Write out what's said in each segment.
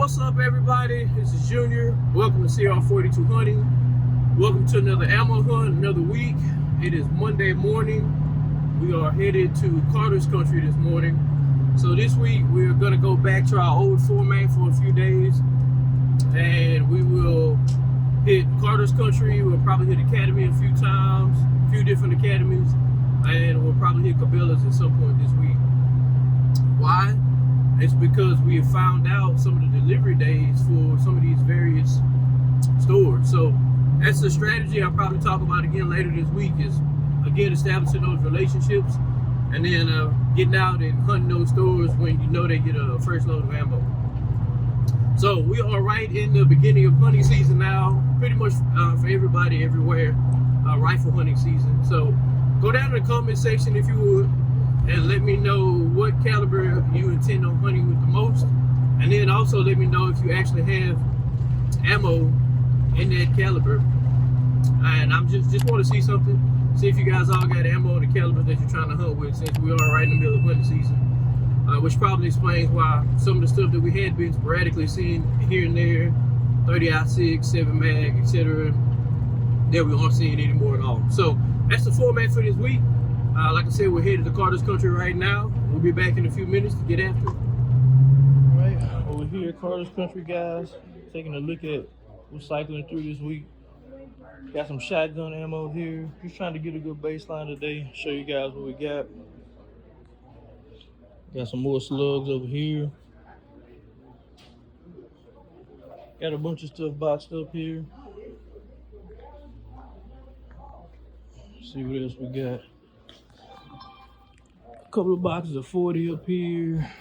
What's up, everybody? This is Junior. Welcome to CR 42 Hunting. Welcome to another ammo hunt, another week. It is Monday morning. We are headed to Carter's Country this morning. So this week we're gonna go back to our old format for a few days, and we will hit Carter's Country. We'll probably hit Academy a few times, a few different academies, and we'll probably hit Cabela's at some point this week. Why? It's because we have found out some of the delivery days for some of these various stores. So that's the strategy I'll probably talk about again later this week, is again establishing those relationships and then getting out and hunting those stores when you know they get a first load of ammo. So we are right in the beginning of hunting season now, pretty much for everybody everywhere, rifle hunting season. So go down in the comment section if you would, and let me know what caliber you intend on hunting with the most, and then also let me know if you actually have ammo in that caliber. And I'm just want to see something, see if you guys all got ammo in the caliber that you're trying to hunt with, since we are right in the middle of hunting season, which probably explains why some of the stuff that we had been sporadically seeing here and there, 30-06, 7 mag, etc., that we aren't seeing anymore at all. So that's the format for this week. Like I said, we're headed to Carter's Country right now. We'll be back in a few minutes to get after it. Right, over here at Carter's Country, guys, taking a look at what's cycling through this week. Got some shotgun ammo here. Just trying to get a good baseline today. Show you guys what we got. Got some more slugs over here. Got a bunch of stuff boxed up here. Let's see what else we got. A couple of boxes of 40 up here,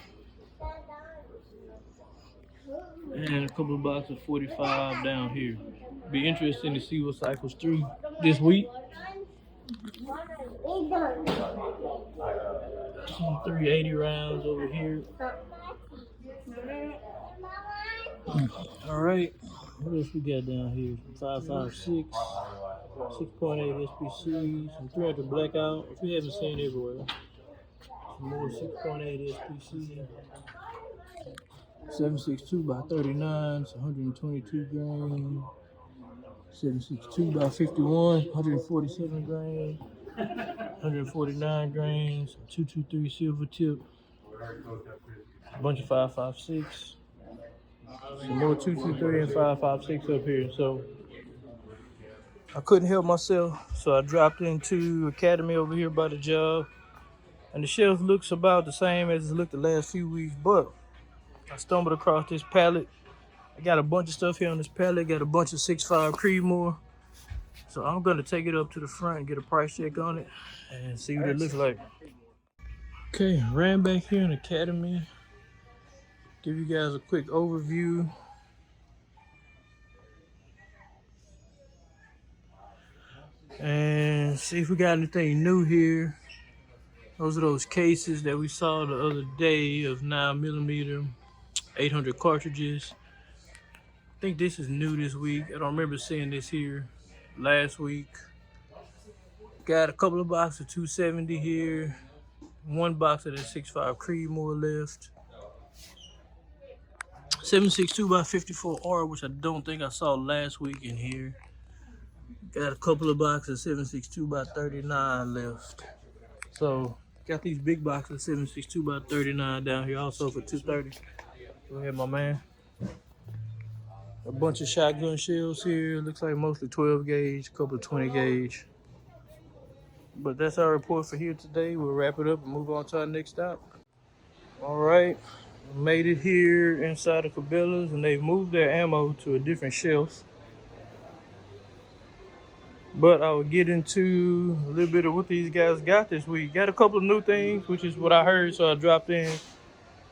and a couple of boxes of 45 down here. Be interesting to see what cycles through this week. Some 380 rounds over here. All right, what else we got down here? 5.56, 6.8 SPC, some 300 blackout, which we haven't seen everywhere. Some more 6.8 SPC. 7.62 by 39, it's 122 grain. 7.62 by 51, 147 grain. 149 grains. 223 silver tip. A bunch of 5.56. Some more 223 and 5.56 up here. So I couldn't help myself, so I dropped into Academy over here by the job, and the shelf looks about the same as it looked the last few weeks, but I stumbled across this pallet. I got a bunch of stuff here on this pallet. Got a bunch of 6.5 Creedmoor. So I'm gonna take it up to the front and get a price check on it and see what it looks like. Okay, ran back here in Academy. Give you guys a quick overview. And see if we got anything new here. Those are those cases that we saw the other day of 9mm, 800 cartridges. I think this is new this week. I don't remember seeing this here last week. Got a couple of boxes of 270 here. One box of that 6.5 Creedmoor left. 7.62 by 54R, which I don't think I saw last week in here. Got a couple of boxes of 7.62 by 39 left. So got these big boxes of 7.62 by 39 down here also for 230. Go ahead, my man. A bunch of shotgun shells here. Looks like mostly 12 gauge, a couple of 20 gauge. But that's our report for here today. We'll wrap it up and move on to our next stop. All right, made it here inside of Cabela's, and they've moved their ammo to a different shelf. But I will get into a little bit of what these guys got this week. Got a couple of new things, which is what I heard, so I dropped in.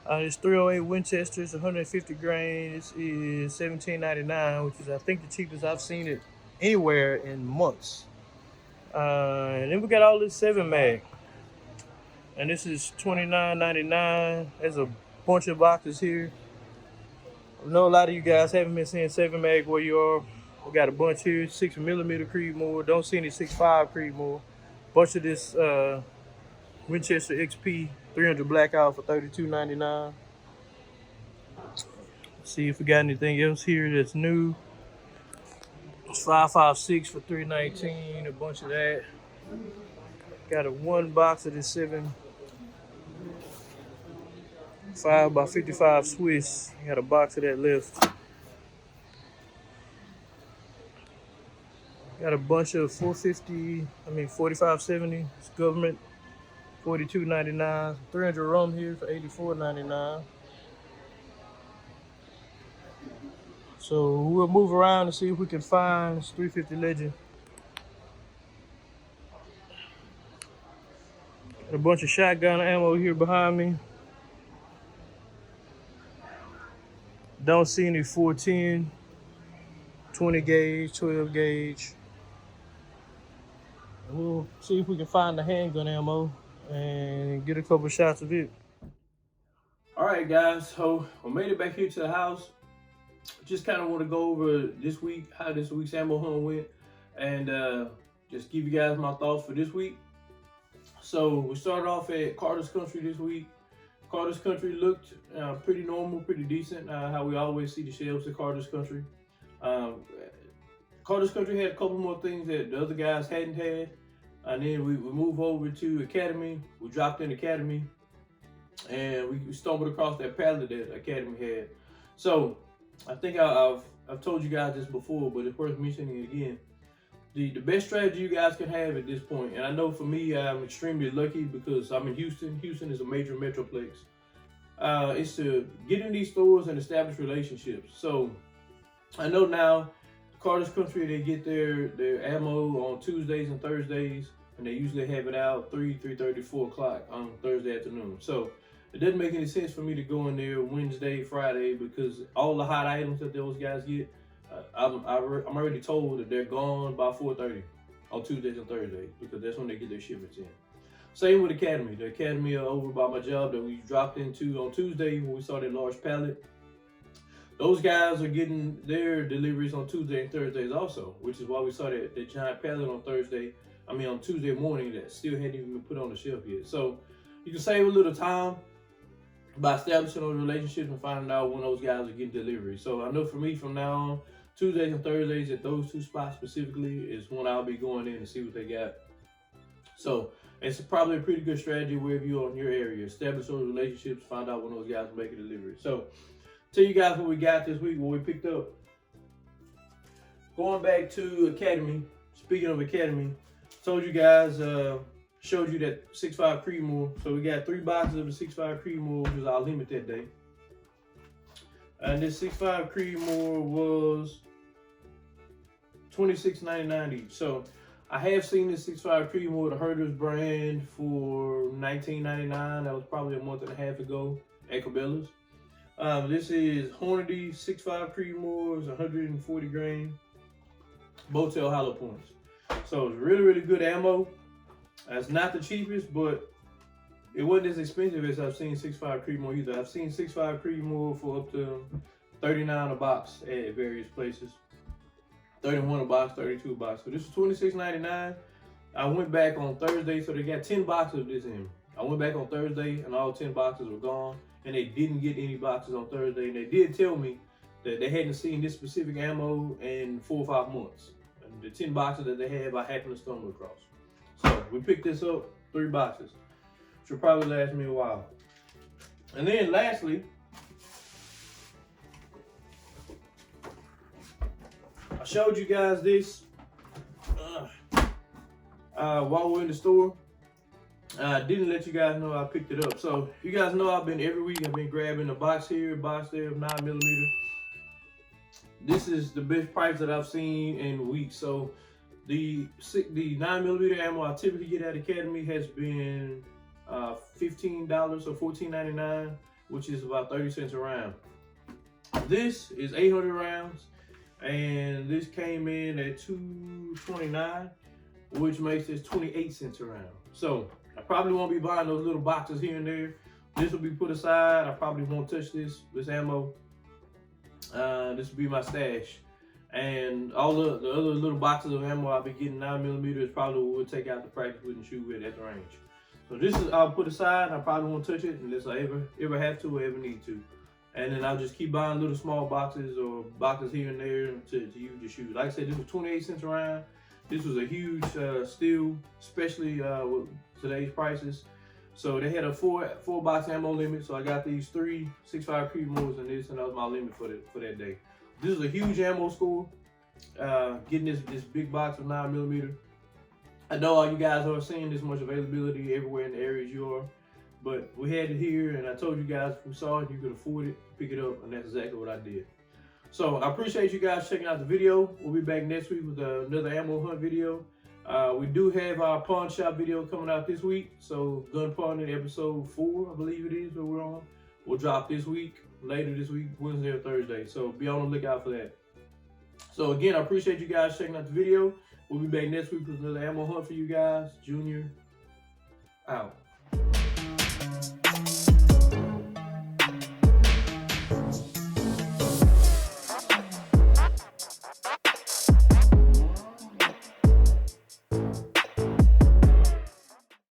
It's 308 Winchester, it's 150 grain. This is $17.99, which is I think the cheapest I've seen it anywhere in months. And then we got all this 7 mag, and this is $29.99. There's a bunch of boxes here. I know a lot of you guys haven't been seeing 7 mag where you are. We got a bunch here, 6mm Creedmoor. Don't see any 6.5 Creedmoor. Bunch of this Winchester XP 300 blackout for $32.99. See if we got anything else here that's new. It's 5.56 for $3.19. A bunch of that. Got a one box of this 7.5x55 Swiss. Got a box of that left. Got a bunch of 45.70. It's government. 42.99. 300 rum here for 84.99. So we'll move around and see if we can find this 350 Legend. Got a bunch of shotgun ammo here behind me. Don't see any 410, 20 gauge, 12 gauge. We'll see if we can find the handgun ammo and get a couple shots of it. All right, guys, so I made it back here to the house. Just kind of want to go over this week, how this week's ammo hunt went, and just give you guys my thoughts for this week. So we started off at Carter's Country this week. Carter's Country looked pretty normal, pretty decent, how we always see the shelves at Carter's Country. Carter's Country had a couple more things that the other guys hadn't had. And then we moved over to Academy. We dropped in Academy. And we stumbled across that pallet that Academy had. So I think I've told you guys this before, but it's worth mentioning it again. The best strategy you guys can have at this point, and I know for me, I'm extremely lucky because I'm in Houston. Houston is a major metroplex. Is to get in these stores and establish relationships. So I know now, Carter's Country, they get their ammo on Tuesdays and Thursdays, and they usually have it out 3:30, 4 o'clock on Thursday afternoon. So it doesn't make any sense for me to go in there Wednesday, Friday, because all the hot items that those guys get, I'm already told that they're gone by 4:30 on Tuesdays and Thursdays, because that's when they get their shipments in. Same with Academy. The Academy over by my job that we dropped into on Tuesday when we saw that large pallet. Those guys are getting their deliveries on Tuesday and Thursdays also, which is why we saw that giant pallet on Tuesday morning that still hadn't even been put on the shelf yet. So you can save a little time by establishing those relationships and finding out when those guys are getting deliveries. So I know for me, from now on, Tuesdays and Thursdays at those two spots specifically is when I'll be going in and see what they got. So it's probably a pretty good strategy wherever you are in your area. Establish those relationships, find out when those guys are making deliveries. So tell you guys what we got this week, what we picked up. Going back to Academy, speaking of Academy, told you guys, showed you that 6.5 Creedmoor. So we got 3 boxes of the 6.5 Creedmoor, which was our limit that day. And this 6.5 Creedmoor was $26.99 each. So I have seen this 6.5 Creedmoor, the Herders brand, for $19.99. That was probably a month and a half ago at Cabela's. This is Hornady 6.5 Creedmoors, 140 grain, Botel hollow points. So it's really, really good ammo. It's not the cheapest, but it wasn't as expensive as I've seen 6.5 Creedmoor either. I've seen 6.5 Creedmoor for up to $39 a box at various places. $31 a box, $32 a box. So this is $26.99. I went back on Thursday, so they got 10 boxes of this in. I went back on Thursday and all 10 boxes were gone, and they didn't get any boxes on Thursday. And they did tell me that they hadn't seen this specific ammo in 4 or 5 months. And the 10 boxes that they have, I happened to stumble across. So we picked this up, 3 boxes. Should probably last me a while. And then lastly, I showed you guys this while we're in the store. I didn't let you guys know I picked it up. So you guys know I've been every week, I've been grabbing a box here, a box there of 9mm. This is the best price that I've seen in weeks. So the 9mm ammo I typically get at Academy has been $15 or $14.99, which is about 30 cents a round. This is 800 rounds, and this came in at $2.29, which makes this 28 cents a round. So I probably won't be buying those little boxes here and there. This will be put aside. I probably won't touch this ammo. This will be my stash. And all the other little boxes of ammo I'll be getting 9mm is probably what we'll take out to practice with and shoot with at the range. So this is, I'll put aside. I probably won't touch it unless I ever have to or ever need to. And then I'll just keep buying little small boxes or boxes here and there to use the shoes. Like I said, this was 28 cents a round. This was a huge steal, especially with today's prices. So they had a four box ammo limit. So I got these 3 6.5 Primo's and this, and that was my limit for that day. This is a huge ammo score. Getting this big box of 9mm. I know all you guys are seeing this much availability everywhere in the areas you are. But we had it here, and I told you guys if we saw it, you could afford it, pick it up, and that's exactly what I did. So I appreciate you guys checking out the video. We'll be back next week with another ammo hunt video. We do have our pawn shop video coming out this week. So gun pawning episode 4, I believe it is, where we're on. We'll drop this week, later this week, Wednesday or Thursday. So be on the lookout for that. So again, I appreciate you guys checking out the video. We'll be back next week with another ammo hunt for you guys. Junior, out.